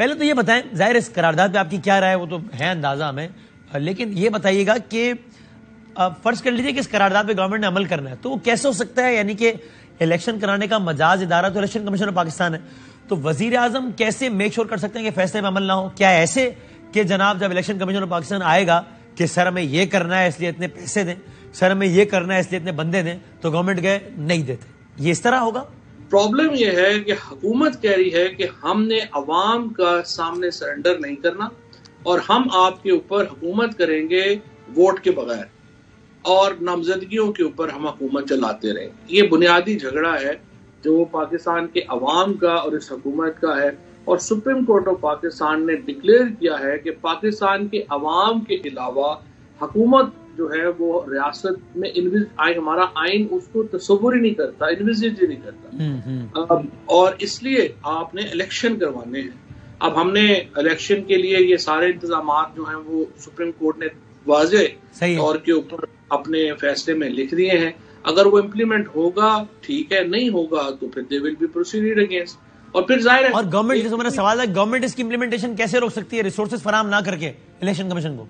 پہلے تو یہ بتائیں، ظاہر اس قرارداد پہ آپ کی کیا رائے وہ تو ہے اندازہ ہمیں، لیکن یہ بتائیے گا کہ فرض کر لیجیے کہ اس قرارداد پہ گورنمنٹ نے عمل کرنا ہے تو وہ کیسے ہو سکتا ہے؟ یعنی کہ الیکشن کرانے کا مجاز ادارہ تو الیکشن کمیشن آف پاکستان ہے، تو وزیر اعظم کیسے میک شور کر سکتے ہیں کہ فیصلے پہ عمل نہ ہو؟ کیا ایسے کہ جناب جب الیکشن کمیشن آف پاکستان آئے گا کہ سر ہمیں یہ کرنا ہے اس لیے اتنے پیسے دیں، سر ہمیں یہ کرنا ہے اس لیے اتنے بندے دیں، تو گورنمنٹ گئے نہیں دیتے، یہ اس طرح ہوگا؟ پرابلم یہ ہے کہ حکومت کہہ رہی ہے کہ ہم نے عوام کا سامنے سرنڈر نہیں کرنا اور ہم آپ کے اوپر حکومت کریں گے ووٹ کے بغیر اور نامزدگیوں کے اوپر ہم حکومت چلاتے رہیں۔ یہ بنیادی جھگڑا ہے جو پاکستان کے عوام کا اور اس حکومت کا ہے، اور سپریم کورٹ آف پاکستان نے ڈکلیئر کیا ہے کہ پاکستان کے عوام کے علاوہ حکومت جو ہے وہ ریاست میں ہمارا آئین اس کو تصور ہی نہیں کرتا، انویزیج ہی نہیں کرتا، اور اس لیے آپ نے الیکشن کروانے ہیں۔ اب ہم نے الیکشن کے لیے یہ سارے انتظامات جو ہیں وہ سپریم کورٹ نے واضح طور کے اوپر اپنے فیصلے میں لکھ دیے ہیں، اگر وہ امپلیمنٹ ہوگا ٹھیک ہے، نہیں ہوگا تو پھر دے ول بی پروسیڈ اگینسٹ، اور پھر ظاہر ہے۔ اور گورنمنٹ جیسے میرا سوال ہے، گورنمنٹ اس کی امپلیمنٹیشن کیسے روک سکتی ہے ریسورسز فراہم نہ کر کے الیکشن کمیشن کو؟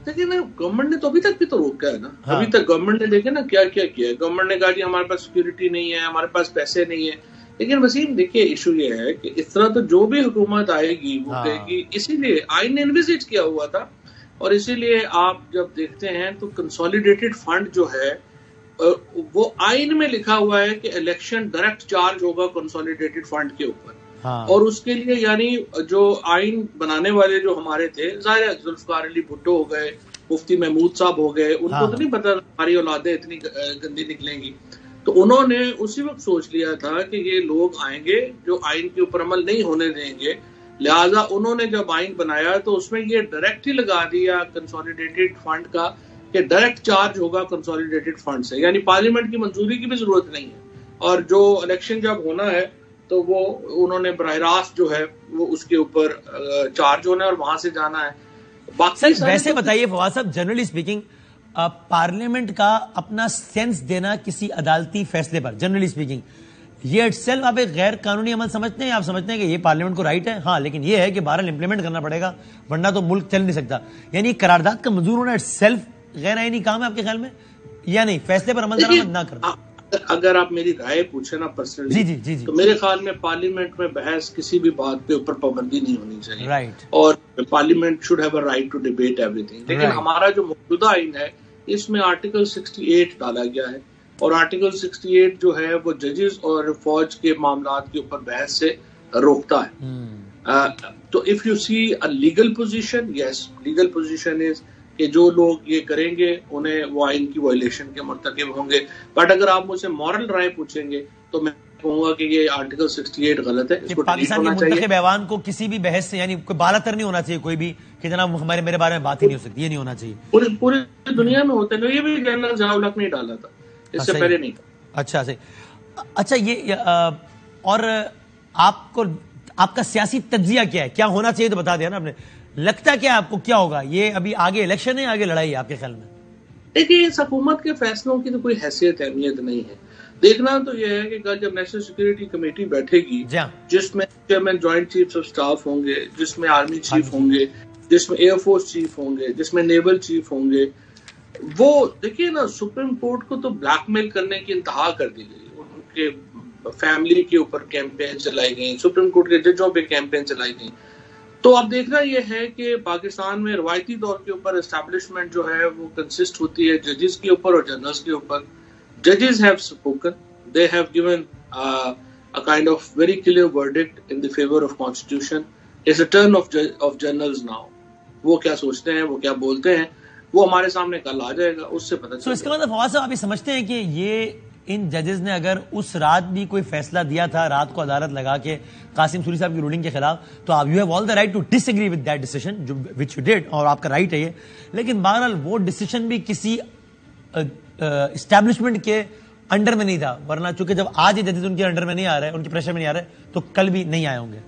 لیکن گورنمنٹ نے تو ابھی تک بھی تو روکا ہے نا، ابھی تک گورنمنٹ نے دیکھے نا کیا کیا کیا ہے۔ گورنمنٹ نے کہا جی ہمارے پاس سیکورٹی نہیں ہے، ہمارے پاس پیسے نہیں ہے، لیکن وسیم دیکھیے ایشو یہ ہے کہ اس طرح تو جو بھی حکومت آئے گی وہ کہے گی، اسی لیے آئین نے انویزیج کیا ہوا تھا، اور اسی لیے آپ جب دیکھتے ہیں تو کنسولیڈیٹڈ فنڈ جو ہے وہ آئین میں لکھا ہوا ہے کہ الیکشن ڈائریکٹ چارج ہوگا کنسولیڈیٹڈ فنڈ کے اوپر، اور اس کے لیے یعنی جو آئین بنانے والے جو ہمارے تھے، ظاہر ہے ذوالفقار علی بھٹو ہو گئے، مفتی محمود صاحب ہو گئے، ان کو تو نہیں پتا ہماری اولادیں اتنی گندی نکلیں گی، تو انہوں نے اسی وقت سوچ لیا تھا کہ یہ لوگ آئیں گے جو آئین کے اوپر عمل نہیں ہونے دیں گے، لہٰذا انہوں نے جب آئین بنایا تو اس میں یہ ڈائریکٹ ہی لگا دیا کنسولیڈیٹڈ فنڈ کا کہ ڈائریکٹ چارج ہوگا کنسولیڈیٹڈ فنڈ سے، یعنی پارلیمنٹ کی منظوری کی بھی ضرورت نہیں ہے، اور جو الیکشن جب ہونا ہے تو وہ انہوں نے براہ راست جو ہے وہ اس کے اوپر چارج ہونا ہے اور وہاں سے جانا ہے۔ سر ویسے بتائیے فواد صاحب، جنرلی اسپیکنگ پارلیمنٹ کا اپنا سینس دینا کسی عدالتی فیصلے پر، جنرلی اسپیکنگ یہ اٹ سیلف آپ ایک غیر قانونی عمل سمجھتے ہیں؟ آپ سمجھتے ہیں کہ یہ پارلیمنٹ کو رائٹ ہے؟ ہاں، لیکن یہ ہے کہ بہرحال امپلیمنٹ کرنا پڑے گا ورنہ تو ملک چل نہیں سکتا، یعنی قرارداد کا منظور ہونا اٹ سیلف غیر آئینی کام ہے آپ کے خیال میں یا نہیں؟ فیصلے پر عمل درآمد نہ کرنا؟ اگر آپ میری رائے پوچھیں نا پرسنلی تو میرے خیال میں پارلیمنٹ میں بحث کسی بھی بات کے اوپر پابندی نہیں ہونی چاہیے، اور parliament should have a right to debate ایوری تھنگ، لیکن ہمارا جو موجودہ آئین ہے اس میں آرٹیکل 68 ڈالا گیا ہے، اور آرٹیکل 68 جو ہے وہ ججز اور فوج کے معاملات کے اوپر بحث سے روکتا ہے۔ تو if you see a legal position, yes legal position is کہ جو لوگ یہ کریں گے انہیں وہ آئین کی وائلیشن کے مرتکب ہوں گے، بٹ اگر آپ مجھ سے مورل رائے پوچھیں گے تو میں کہوں گا کہ یہ آرٹیکل 68 غلط ہے، اس کو پاکستان کے منتخب ایوان کو کسی بھی بحث سے یعنی کوئی بالا تر نہیں ہونا چاہیے، کوئی بھی کہ جناب میرے بارے میں بات ہی نہیں ہو سکتی، یہ نہیں ہونا چاہیے۔ پوری دنیا میں ہوتے ہیں، یہ بھی جنرل ضیاء الحق نے ڈالا تھا، اس سے پہلے نہیں۔ اچھا یہ اور آپ کا سیاسی تجزیہ کیا ہے؟ کیا ہونا چاہیے تو بتا دیا نا آپ نے، لگتا کیا آپ کو کیا ہوگا؟ یہ ابھی آگے الیکشن ہے، آگے لڑائی ہے آپ کے خیال میں؟ دیکھیے اس حکومت کے فیصلوں کی تو کوئی حیثیت اہمیت نہیں ہے، دیکھنا تو یہ ہے کہ کل جب نیشنل سیکورٹی کمیٹی بیٹھے گی جس میں chairman joint chiefs of staff ہوں گے، جس میں آرمی چیف ہوں گے، جس میں ایئر فورس چیف ہوں گے، جس میں نیول چیف ہوں گے، وہ دیکھیے نا سپریم کورٹ کو تو بلیک میل کرنے کی انتہا کر دی گئی، ان کے فیملی کے اوپر کیمپین چلائی گئی، سپریم کورٹ کے ججوں پہ کیمپین چلائی گئی، تو اب دیکھنا یہ ہے کہ پاکستان میں روایتی طور کے اوپر اسٹیبلشمنٹ جو ہے وہ کنسسٹ ہوتی ہے ججز کے اوپر اور جنرلز کے اوپر۔ ججز have spoken, they have given a kind of very clear verdict in the favor of constitution. It's a turn of journals now. وہ کیا سوچتے ہیں، وہ کیا بولتے ہیں، وہ ہمارے سامنے کل آ جائے گا، اس سے پتہ چلے گا۔ اس کا مطلب فواد صاحب آپ یہ سمجھتے ہیں کہ یہ ان ججز نے اگر اس رات بھی کوئی فیصلہ دیا تھا، رات کو عدالت لگا کے قاسم سوری صاحب کی رولنگ کے خلاف، تو آپ you have all the right to disagree with that decision which you did, اور آپ کا رائٹ ہے یہ، لیکن بہرحال وہ ڈیسیژن بھی کسی اسٹیبلشمنٹ کے انڈر میں نہیں تھا، ورنہ چونکہ جب آج یہ ججز ان کے انڈر میں نہیں آ رہے، ان کے پریشر میں نہیں آ رہے، تو کل بھی نہیں آئے ہوں گے۔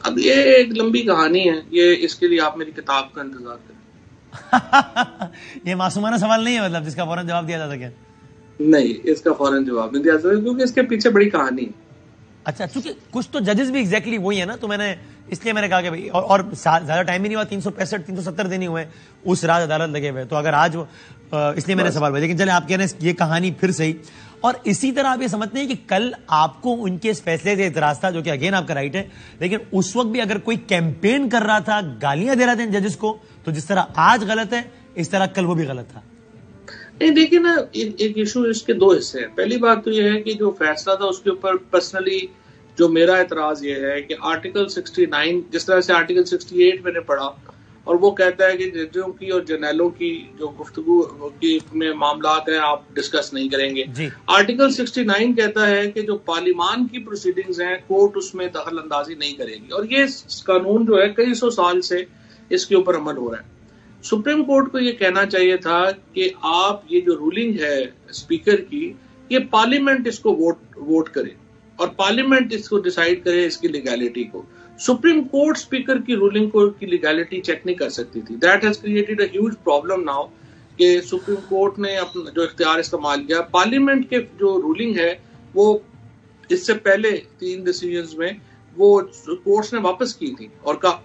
اب یہ ایک لمبی کہانی ہے، یہ اس کے لیے آپ میری کتاب کا انتظار کریں۔ یہ معصومانہ سوال نہیں ہے مطلب جس کا فوراً جواب دیا جا سکے؟ نہیں، اس کا فوراً جواب نہیں دیا سکتا کیونکہ اس کے پیچھے بڑی کہانی ہے۔ اچھا چونکہ کچھ تو ججز بھی ایگزیکٹلی وہی ہے نا, تو میں نے اس لیے میں نے کہا کہ بھائی اور زیادہ ٹائم بھی نہیں ہوا, 365 370 دن ہی ہوئے اس رات عدالت لگے ہوئے, تو اگر آج اس لیے میں نے سوال ہوا. لیکن چلے آپ کہہ رہے ہیں یہ کہانی پھر صحیح. اور اسی طرح آپ یہ سمجھتے ہیں کہ کل آپ کو ان کے اس فیصلے سے اعتراض تھا, جو کہ اگین آپ کا رائٹ ہے, لیکن اس وقت بھی اگر کوئی کیمپین کر رہا تھا, گالیاں دے رہا تھا ان ججز کو, تو جس طرح آج غلط ہے اس طرح کل وہ بھی غلط تھا؟ نہیں دیکھیں نا, ایک ایشو اس کے دو حصے ہیں. پہلی بات تو یہ ہے کہ جو فیصلہ تھا اس کے اوپر پرسنلی جو میرا اعتراض یہ ہے کہ آرٹیکل 69 جس طرح سے آرٹیکل 68 میں نے پڑھا, اور وہ کہتا ہے کہ ججوں کی اور جرنیلوں کی جو گفتگو کی میں معاملات ہیں آپ ڈسکس نہیں کریں گے. آرٹیکل 69 کہتا ہے کہ جو پارلیمان کی پروسیڈنگز ہیں کورٹ اس میں دخل اندازی نہیں کرے گی, اور یہ قانون جو ہے کئی سو سال سے اس کے اوپر عمل ہو رہا ہے. سپریم کورٹ کو یہ کہنا چاہیے تھا کہ آپ یہ جو رولنگ ہے اسپیکر کی, یہ پارلیمنٹ اس کو ووٹ کرے اور پارلیمنٹ اس کو ڈیسائیڈ کرے اس کی لیگیلٹی کو. سپریم کورٹ اسپیکر کی رولنگ کو کی لیگیلٹی چیک نہیں کر سکتی تھی. That has created a huge problem now کہ سپریم کورٹ نے اپنا جو اختیار استعمال کیا, پارلیمنٹ کے جو رولنگ ہے وہ اس سے پہلے 3 ڈیسیژنز میں وہ کورٹس نے واپس کی تھی اور کہا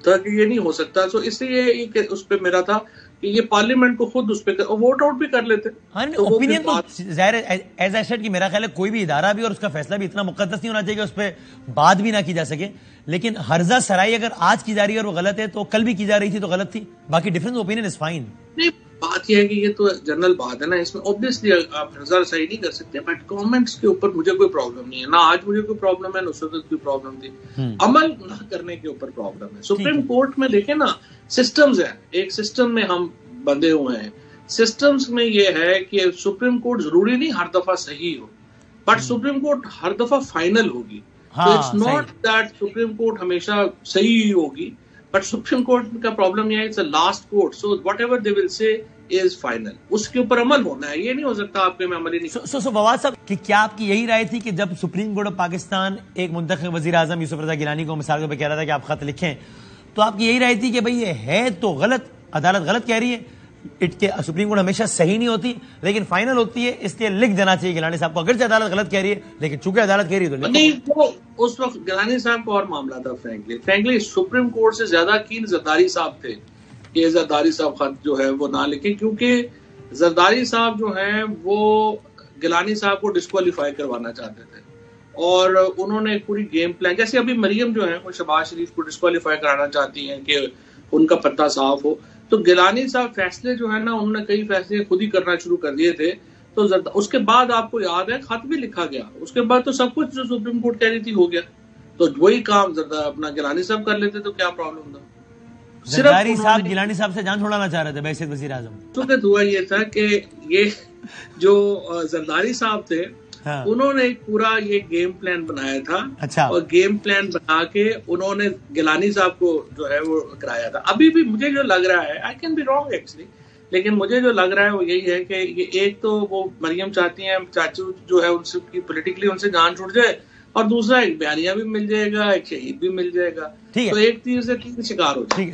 تھا کہ یہ نہیں ہو سکتا. سو اس لیے اس پہ میرا تھا کہ یہ پارلیمنٹ کو خود اس پہ ووٹ آؤٹ بھی کر لیتے. اوپینین تو ظاہر ایز اے سیٹ کہ میرا خیال ہے کوئی بھی ادارہ بھی اور اس کا فیصلہ بھی اتنا مقدس نہیں ہونا چاہیے کہ اس پہ بات بھی نہ کی جا سکے, لیکن ہرزہ سرائی اگر آج کی جا رہی ہے اور وہ غلط ہے تو کل بھی کی جا رہی تھی تو غلط تھی. باقی ڈفرنس اوپینین از فائن. نہیں بات یہ ہے کہ یہ تو جنرل بات ہے نا, اس میں اوبویسلی آپ ہرزہ صحیح نہیں کر سکتے, بٹ گورنمنٹس کے اوپر مجھے کوئی پرابلم نہیں ہے, نہ آج مجھے کوئی پرابلم ہے نہ اس وقت کوئی پرابلم تھی. عمل نہ کرنے کے اوپر پرابلم ہے. سپریم کورٹ میں دیکھیں نا سسٹمز ہیں, ایک سسٹم میں ہم بندے ہوئے ہیں. سسٹمز میں یہ ہے کہ سپریم کورٹ ضروری نہیں ہر دفعہ صحیح ہو, بٹ سپریم کورٹ ہر دفعہ فائنل ہوگی. تو it's not that supreme court ہمیشہ صحیح ہی ہوگی, بٹ سپریم کورٹ کا پرابلم یہ ہے it's a last court, so whatever they will say is final, اس کے اوپر عمل ہونا ہے. یہ نہیں ہو سکتا آپ کے میں عمل ہی نہیں. سو فواد صاحب کہ کیا آپ کی یہی رائے تھی کہ جب سپریم کورٹ آف پاکستان ایک منتخب وزیر اعظم یوسف رضا گیلانی کو مثال کے طور پہ کہہ رہا تھا کہ آپ خط لکھیں, تو آپ کی یہی رائے تھی کہ بھئی یہ ہے تو غلط, عدالت غلط کہہ رہی ہے, سپریم کورٹ ہمیشہ صحیح نہیں ہوتی لیکن فائنل ہوتی ہے, اس لیے لکھ دینا چاہیے گیلانی صاحب کو, اگرچہ عدالت غلط کہہ رہی ہے لیکن چونکہ عدالت کہہ رہی ہے تو نہیں. وہ اس وقت گیلانی صاحب کو اور معاملہ تھا. فرینکلی سپریم کورٹ سے زیادہ کین زرداری صاحب تھے کہ زرداری صاحب خط جو ہے وہ نہ لکھیں, کیونکہ زرداری صاحب جو ہیں وہ گیلانی صاحب کو ڈسکوالیفائی کروانا چاہتے تھے, اور انہوں نے ایک پوری گیم پلان, جیسے ابھی مریم جو ہیں وہ شہباز شریف کو ڈسکوالیفائی کرانا چاہتی ہیں کہ ان کا پتہ صاف ہو, تو گیلانی صاحب فیصلے جو ہے نا انہوں نے کئی فیصلے خود ہی کرنا شروع کر دیے تھے. تو اس کے بعد آپ کو یاد ہے خط بھی لکھا گیا, اس کے بعد تو سب کچھ جو سپریم کورٹ کہہ رہی تھی ہو گیا, تو وہی کام اپنا گیلانی صاحب کر لیتے تو کیا پرابلم تھا. زرداری صاحب گیلانی صاحب سے جان چھوڑانا چاہ رہے تھے بحیثیت وزیر اعظم. تو ہوا یہ تھا کہ یہ جو زرداری صاحب تھے انہوں نے ایک پورا یہ گیم پلان بنایا تھا, اور گیم پلان بنا کے انہوں نے گیلانی صاحب کو جو ہے وہ کرایا تھا. ابھی بھی مجھے جو لگ رہا ہے, I can be wrong actually, لیکن مجھے جو لگ رہا ہے وہ یہی ہے کہ یہ ایک تو وہ مریم چاہتی ہیں چاچو جو ہے ان سے پولیٹیکلی ان سے جان چھوٹ جائے, اور دوسرا ایک بیانیہ بھی مل جائے گا, ایک شہید بھی مل جائے گا, تو ایک تیر سے 3 شکار ہو جائے.